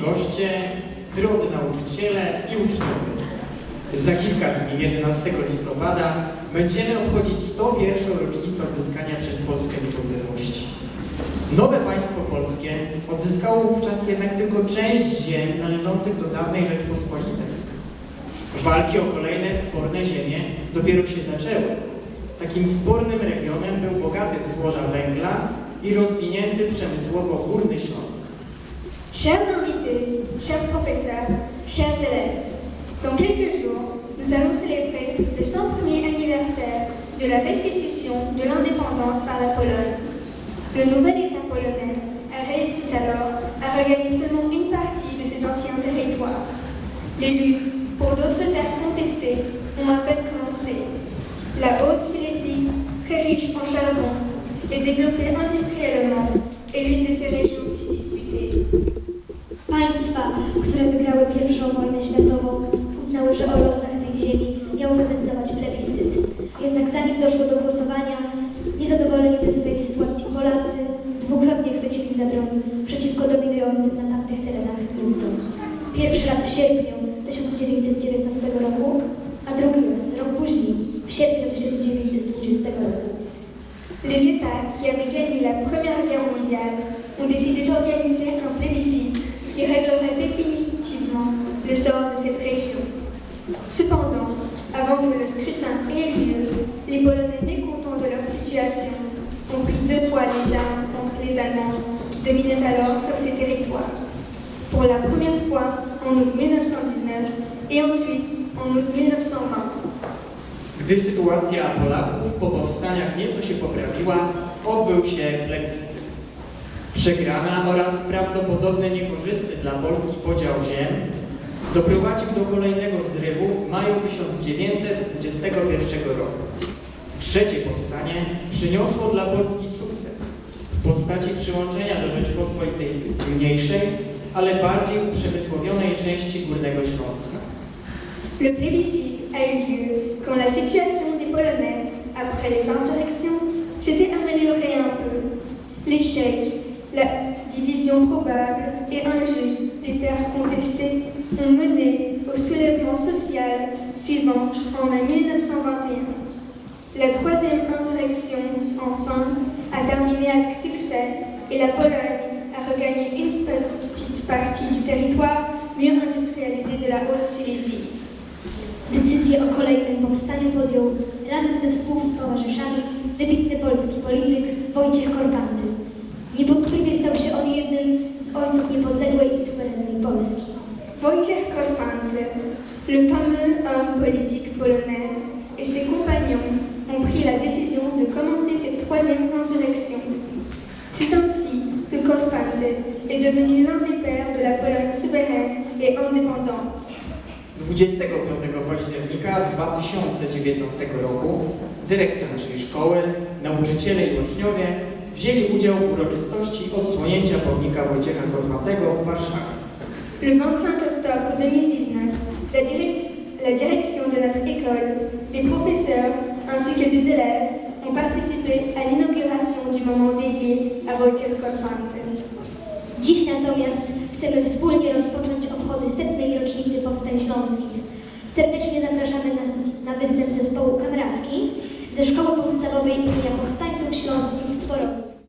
goście, drodzy nauczyciele i uczniowie. Za kilka dni, 11 listopada, będziemy obchodzić 101. rocznicę odzyskania przez Polskę niepodległości. Nowe państwo polskie odzyskało wówczas jednak tylko część ziem należących do dawnej Rzeczpospolitej. Walki o kolejne sporne ziemie dopiero się zaczęły. Takim spornym regionem był bogaty w złoża węgla i rozwinięty przemysłowo Górny Śląsk. Chers invités, chers professeurs, chers élèves, dans quelques jours, nous allons célébrer le 101er anniversaire de la restitution de l'indépendance par la Pologne. Le nouvel État polonais a réussi alors à regagner seulement une partie de ses anciens territoires. Les luttes pour d'autres terres contestées ont à peine commencé. La Haute-Silésie, très riche en charbon et développée industriellement, est l'une de ces régions si disputées. Państwa, które wygrały I wojnę światową, uznały, że o losach tej ziemi miał zadecydować plebiscyt. Jednak zanim doszło do głosowania, niezadowoleni ze swojej sytuacji Polacy dwukrotnie chwycili za broń przeciwko dominującym na tamtych terenach Niemcom. Pierwszy raz w sierpniu 1919 roku, a drugi raz rok później, w sierpniu 1920 roku. Les États qui avaient gagné la Première Guerre mondiale ont décidé d'organiser un plébiscite qui réglerait définitivement le sort de cette région. Cependant, avant que le scrutin ait lieu, les Polonais mécontents de leur situation ont pris 2 fois les armes contre les Allemands qui dominaient alors sur ces territoires. Pour la première fois en août 1919 et ensuite en août 1920. Gdy sytuacja Polaków po powstaniach nieco się poprawiła, odbył się plebiscyt. Przegrana oraz prawdopodobny niekorzystny dla Polski podział ziem doprowadził do kolejnego zrywu w maju 1921 roku. Trzecie powstanie przyniosło dla Polski sukces w postaci przyłączenia do Rzeczypospolitej mniejszej, ale bardziej uprzemysłowionej części Górnego Śląska. Le plébiscite a eu lieu quand la situation des Polonais, après les insurrections, s'était améliorée un peu. L'échec, la division probable et injuste des terres contestées ont mené au soulèvement social suivant en mai 1921. La troisième insurrection, enfin, a terminé avec succès et la Pologne a regagné une petite partie du territoire mieux industrialisé de la Haute-Silésie. Decyzję o kolejnym powstaniu podjął razem ze współtowarzyszami wybitny polski polityk Wojciech Korfanty. Niewątpliwie stał się on jednym z ojców niepodległej i suwerennej Polski. Wojciech Korfanty, le fameux homme politique polonais, et ses compagnons ont pris la décision de commencer cette troisième insurrection. C'est ainsi que Korfanty est devenu l'un des pères de la Pologne souveraine et indépendante. 25 października 2019 roku dyrekcja naszej szkoły, nauczyciele i uczniowie wzięli udział w uroczystości odsłonięcia pomnika Wojciecha Korfantego w Warszawie. Le 25 octobre 2019, la direction de notre école, des professeurs ainsi que des élèves ont participé à l'inauguration du moment dédié à Wojciech Korfanty. Dziś natomiast chcemy wspólnie rozpocząć obchody 100. rocznicy Powstań Śląskich. Serdecznie zapraszamy na występ zespołu Kamratki ze Szkoły Podstawowej im. Powstańców Śląskich w Tworowie.